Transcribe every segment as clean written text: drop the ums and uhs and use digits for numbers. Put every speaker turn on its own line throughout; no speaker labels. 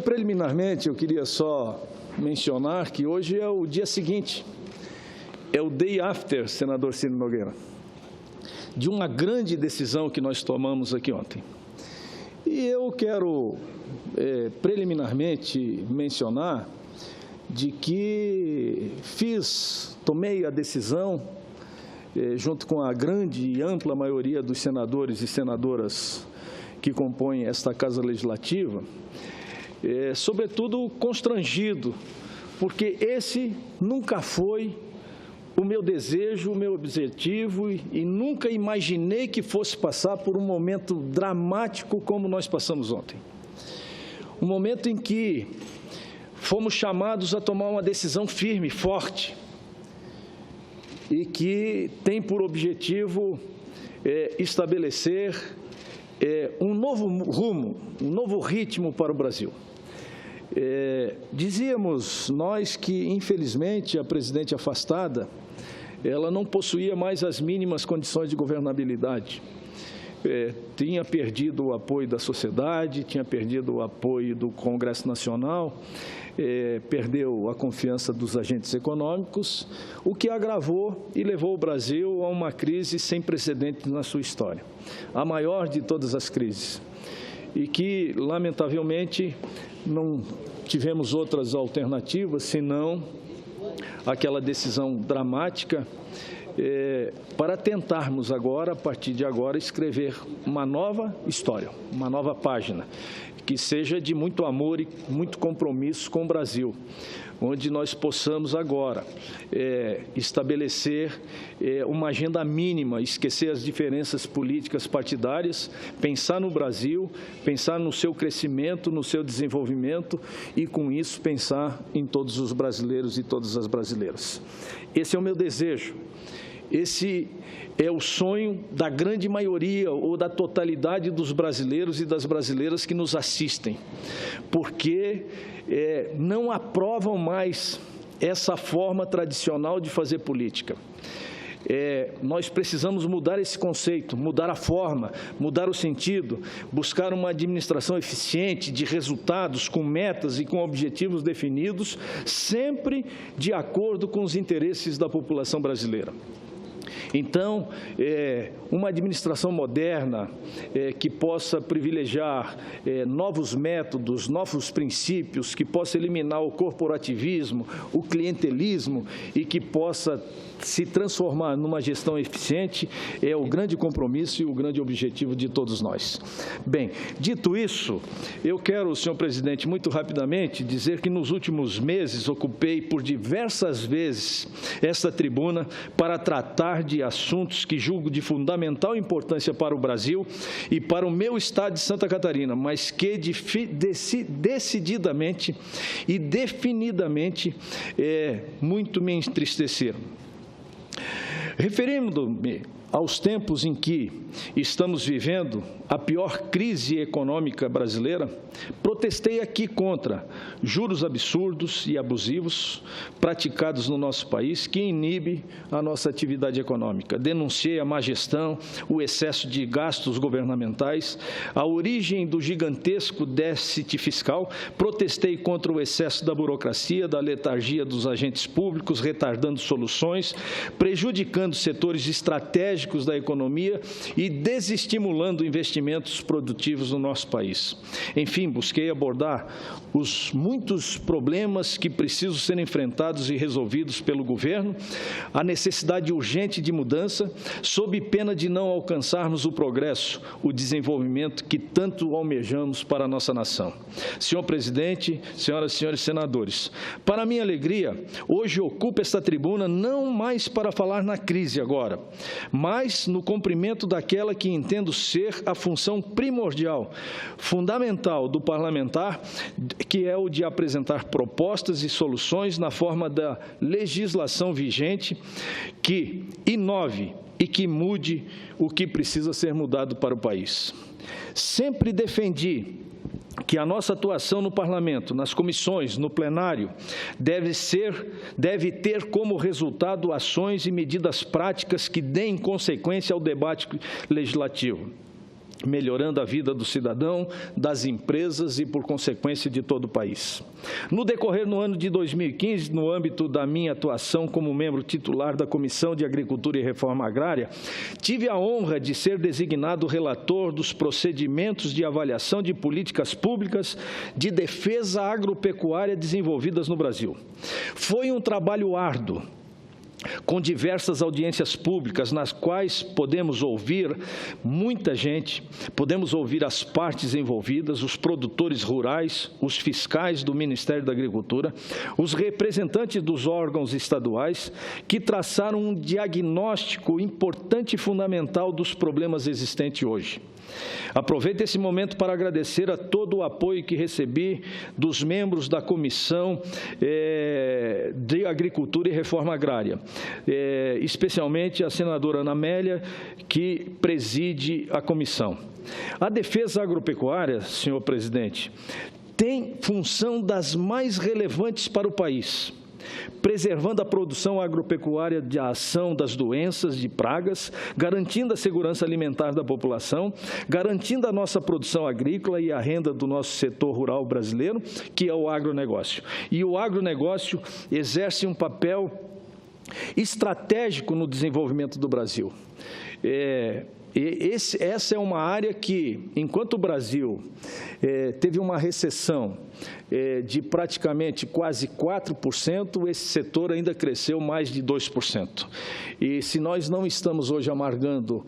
preliminarmente, eu queria só mencionar que hoje é o dia seguinte, é o day after, senador Ciro Nogueira, de uma grande decisão que nós tomamos aqui ontem. E eu quero, preliminarmente, mencionar de que tomei a decisão, junto com a grande e ampla maioria dos senadores e senadoras que compõem esta Casa Legislativa, sobretudo constrangido, porque esse nunca foi o meu desejo, o meu objetivo, e nunca imaginei que fosse passar por um momento dramático como nós passamos ontem. Um momento em que fomos chamados a tomar uma decisão firme, forte, e que tem por objetivo estabelecer um novo rumo, um novo ritmo para o Brasil. Dizíamos nós que, infelizmente, a presidente afastada, ela não possuía mais as mínimas condições de governabilidade. Tinha perdido o apoio da sociedade, tinha perdido o apoio do Congresso Nacional, perdeu a confiança dos agentes econômicos, o que agravou e levou o Brasil a uma crise sem precedentes na sua história, a maior de todas as crises, e que, lamentavelmente, não tivemos outras alternativas, senão aquela decisão dramática para tentarmos agora, a partir de agora, escrever uma nova história, uma nova página, que seja de muito amor e muito compromisso com o Brasil, onde nós possamos agora estabelecer uma agenda mínima, esquecer as diferenças políticas partidárias, pensar no Brasil, pensar no seu crescimento, no seu desenvolvimento e, com isso, pensar em todos os brasileiros e todas as brasileiras. Esse é o meu desejo. Esse é o sonho da grande maioria ou da totalidade dos brasileiros e das brasileiras que nos assistem, porque não aprovam mais essa forma tradicional de fazer política. Nós precisamos mudar esse conceito, mudar a forma, mudar o sentido, buscar uma administração eficiente, de resultados, com metas e com objetivos definidos, sempre de acordo com os interesses da população brasileira. Então, uma administração moderna que possa privilegiar novos métodos, novos princípios, que possa eliminar o corporativismo, o clientelismo e que possa se transformar numa gestão eficiente é o grande compromisso e o grande objetivo de todos nós. Bem, dito isso, eu quero, senhor presidente, muito rapidamente dizer que nos últimos meses ocupei por diversas vezes esta tribuna para tratar de assuntos que julgo de fundamental importância para o Brasil e para o meu estado de Santa Catarina, mas que decididamente e definidamente muito me entristeceram. Referindo-me aos tempos em que estamos vivendo a pior crise econômica brasileira, protestei aqui contra juros absurdos e abusivos praticados no nosso país que inibe a nossa atividade econômica. Denunciei a má gestão, o excesso de gastos governamentais, a origem do gigantesco déficit fiscal, protestei contra o excesso da burocracia, da letargia dos agentes públicos, retardando soluções, prejudicando setores estratégicos da economia e desestimulando investimentos produtivos no nosso país. Enfim, busquei abordar os muitos problemas que precisam ser enfrentados e resolvidos pelo governo, a necessidade urgente de mudança, sob pena de não alcançarmos o progresso, o desenvolvimento que tanto almejamos para a nossa nação. Senhor presidente, senhoras e senhores senadores, para minha alegria, hoje ocupo esta tribuna não mais para falar na crise agora, mas no cumprimento daquela que entendo ser a função primordial, fundamental do parlamentar, que é o de apresentar propostas e soluções na forma da legislação vigente que inove e que mude o que precisa ser mudado para o país. Sempre defendi que a nossa atuação no Parlamento, nas comissões, no plenário, deve ter como resultado ações e medidas práticas que deem consequência ao debate legislativo. melhorando a vida do cidadão, das empresas e, por consequência, de todo o país. No decorrer do ano de 2015, no âmbito da minha atuação como membro titular da Comissão de Agricultura e Reforma Agrária, tive a honra de ser designado relator dos procedimentos de avaliação de políticas públicas de defesa agropecuária desenvolvidas no Brasil. Foi um trabalho árduo, com diversas audiências públicas, nas quais podemos ouvir muita gente, podemos ouvir as partes envolvidas, os produtores rurais, os fiscais do Ministério da Agricultura, os representantes dos órgãos estaduais, que traçaram um diagnóstico importante e fundamental dos problemas existentes hoje. Aproveito esse momento para agradecer a todo o apoio que recebi dos membros da Comissão de Agricultura e Reforma Agrária, especialmente a senadora Ana Amélia, que preside a comissão. A defesa agropecuária, senhor presidente, tem função das mais relevantes para o país, preservando a produção agropecuária de ação das doenças, de pragas, garantindo a segurança alimentar da população, garantindo a nossa produção agrícola e a renda do nosso setor rural brasileiro, que é o agronegócio. E o agronegócio exerce um papel estratégico no desenvolvimento do Brasil. Essa é uma área que, enquanto o Brasil teve uma recessão de praticamente quase 4%, esse setor ainda cresceu mais de 2%. E se nós não estamos hoje amargando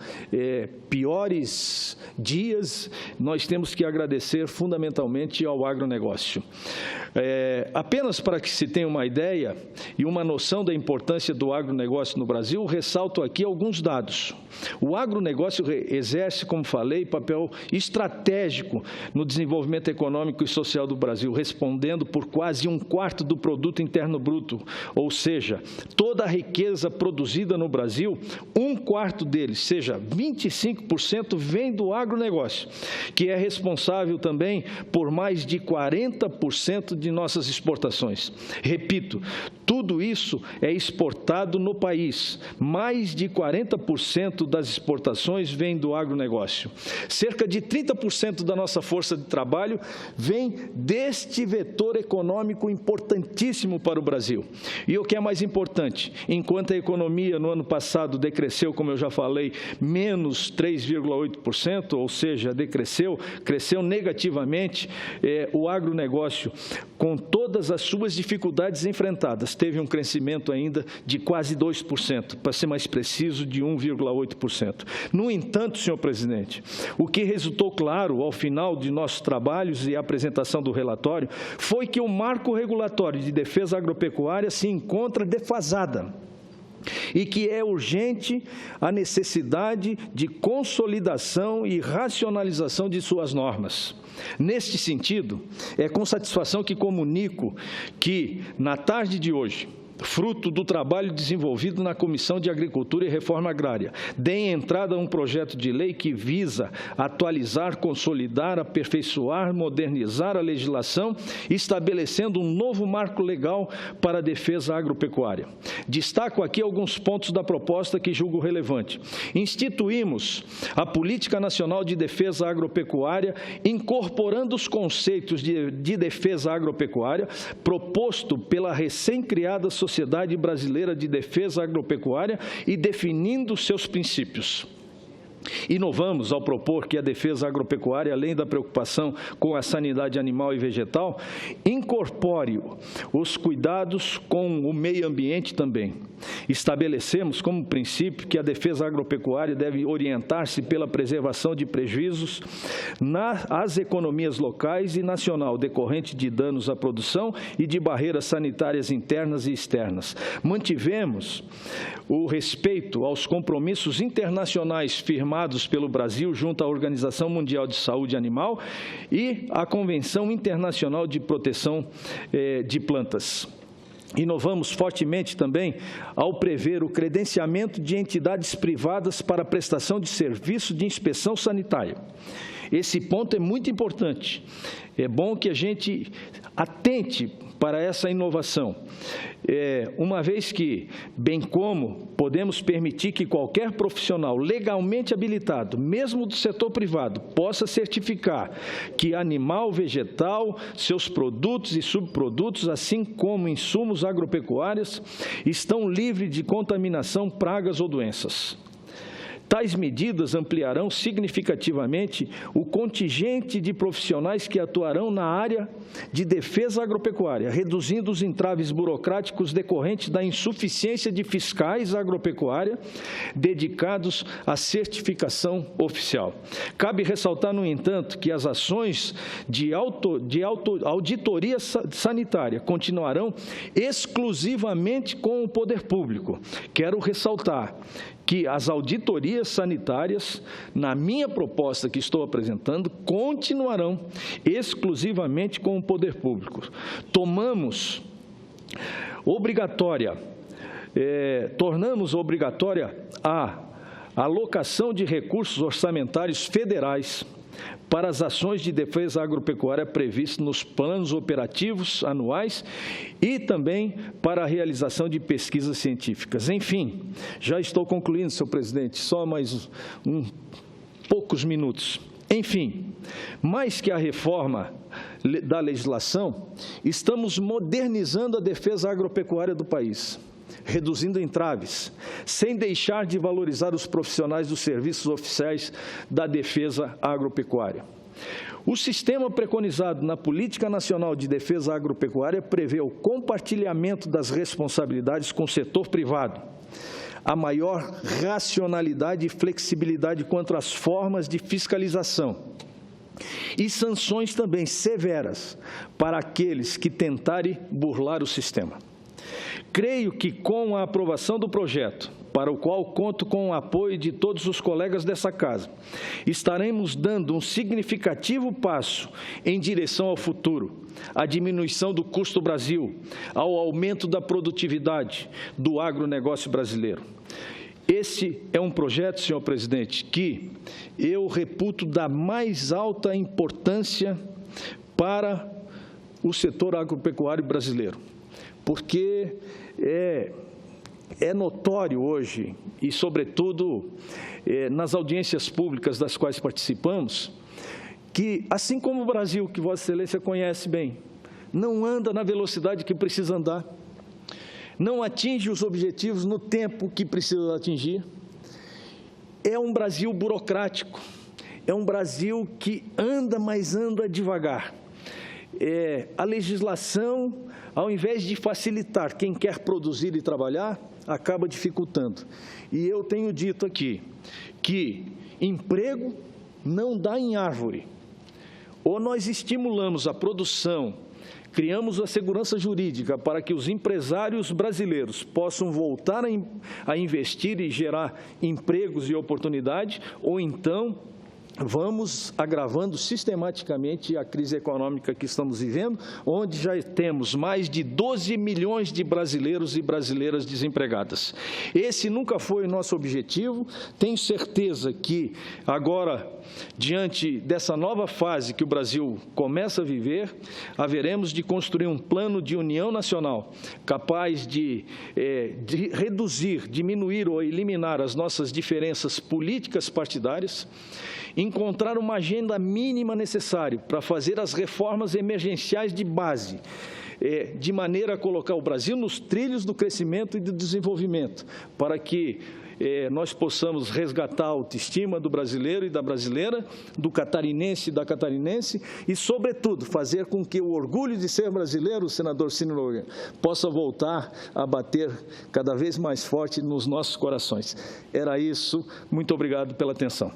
piores dias, nós temos que agradecer fundamentalmente ao agronegócio. Apenas para que se tenha uma ideia e uma noção da importância do agronegócio no Brasil, ressalto aqui alguns dados. O agronegócio exerce, como falei, papel estratégico no desenvolvimento econômico e social do Brasil, respondendo por quase 1/4 do produto interno bruto, ou seja, toda a riqueza produzida no Brasil, 1/4 deles, seja 25%, vem do agronegócio, que é responsável também por mais de 40% de nossas exportações. Repito, tudo isso é exportado no país. Mais de 40% das exportações vem do agronegócio. Cerca de 30% da nossa força de trabalho vem deste vetor econômico importantíssimo para o Brasil. E o que é mais importante, enquanto a economia no ano passado decresceu, como eu já falei, menos 3,8%, ou seja, cresceu negativamente, o agronegócio, com todas as suas dificuldades enfrentadas, teve um crescimento ainda de quase 2%, para ser mais preciso, de 1,8%. No entanto, senhor presidente, o que resultou claro ao final de nossos trabalhos e a apresentação do relatório foi que o marco regulatório de defesa agropecuária se encontra defasada e que é urgente a necessidade de consolidação e racionalização de suas normas. Neste sentido, é com satisfação que comunico que, na tarde de hoje, fruto do trabalho desenvolvido na Comissão de Agricultura e Reforma Agrária, dei entrada a um projeto de lei que visa atualizar, consolidar, aperfeiçoar, modernizar a legislação, estabelecendo um novo marco legal para a defesa agropecuária. Destaco aqui alguns pontos da proposta que julgo relevante. Instituímos a Política Nacional de Defesa Agropecuária, incorporando os conceitos de defesa agropecuária, proposto pela recém-criada Sociedade Brasileira de Defesa Agropecuária e definindo seus princípios. Inovamos ao propor que a defesa agropecuária, além da preocupação com a sanidade animal e vegetal, incorpore os cuidados com o meio ambiente também. Estabelecemos como princípio que a defesa agropecuária deve orientar-se pela preservação de prejuízos às economias locais e nacional, decorrente de danos à produção e de barreiras sanitárias internas e externas. Mantivemos o respeito aos compromissos internacionais firmados pelo Brasil junto à Organização Mundial de Saúde Animal e à Convenção Internacional de Proteção de Plantas. Inovamos fortemente também ao prever o credenciamento de entidades privadas para a prestação de serviço de inspeção sanitária. Esse ponto é muito importante. É bom que a gente atente para essa inovação, uma vez que, bem como podemos permitir que qualquer profissional legalmente habilitado, mesmo do setor privado, possa certificar que animal, vegetal, seus produtos e subprodutos, assim como insumos agropecuários, estão livres de contaminação, pragas ou doenças. Tais medidas ampliarão significativamente o contingente de profissionais que atuarão na área de defesa agropecuária, reduzindo os entraves burocráticos decorrentes da insuficiência de fiscais agropecuária dedicados à certificação oficial. Cabe ressaltar, no entanto, que as ações de auditoria sanitária continuarão exclusivamente com o poder público. Quero ressaltar que as auditorias sanitárias, na minha proposta que estou apresentando, continuarão exclusivamente com o poder público. Tornamos obrigatória a alocação de recursos orçamentários federais para as ações de defesa agropecuária previstas nos planos operativos anuais e também para a realização de pesquisas científicas. Enfim, já estou concluindo, senhor presidente, só mais poucos minutos. Enfim, mais que a reforma da legislação, estamos modernizando a defesa agropecuária do país, reduzindo entraves, sem deixar de valorizar os profissionais dos serviços oficiais da defesa agropecuária. O sistema preconizado na Política Nacional de Defesa Agropecuária prevê o compartilhamento das responsabilidades com o setor privado, a maior racionalidade e flexibilidade quanto às formas de fiscalização e sanções também severas para aqueles que tentarem burlar o sistema. Creio que, com a aprovação do projeto, para o qual conto com o apoio de todos os colegas dessa casa, estaremos dando um significativo passo em direção ao futuro, à diminuição do custo Brasil, ao aumento da produtividade do agronegócio brasileiro. Esse é um projeto, senhor presidente, que eu reputo da mais alta importância para o setor agropecuário brasileiro, porque é notório hoje, e sobretudo nas audiências públicas das quais participamos, que, assim como o Brasil, que Vossa Excelência conhece bem, não anda na velocidade que precisa andar, não atinge os objetivos no tempo que precisa atingir, é um Brasil burocrático, é um Brasil que anda, mas anda devagar. A legislação, ao invés de facilitar quem quer produzir e trabalhar, acaba dificultando. E eu tenho dito aqui que emprego não dá em árvore. Ou nós estimulamos a produção, criamos a segurança jurídica para que os empresários brasileiros possam voltar a investir e gerar empregos e oportunidades, ou então vamos agravando sistematicamente a crise econômica que estamos vivendo, onde já temos mais de 12 milhões de brasileiros e brasileiras desempregadas. Esse nunca foi o nosso objetivo. Tenho certeza que agora, diante dessa nova fase que o Brasil começa a viver, haveremos de construir um plano de união nacional capaz de reduzir, diminuir ou eliminar as nossas diferenças políticas partidárias, encontrar uma agenda mínima necessária para fazer as reformas emergenciais de base, de maneira a colocar o Brasil nos trilhos do crescimento e do desenvolvimento, para que nós possamos resgatar a autoestima do brasileiro e da brasileira, do catarinense e da catarinense, e, sobretudo, fazer com que o orgulho de ser brasileiro, senador Ciro Nogueira, possa voltar a bater cada vez mais forte nos nossos corações. Era isso. Muito obrigado pela atenção.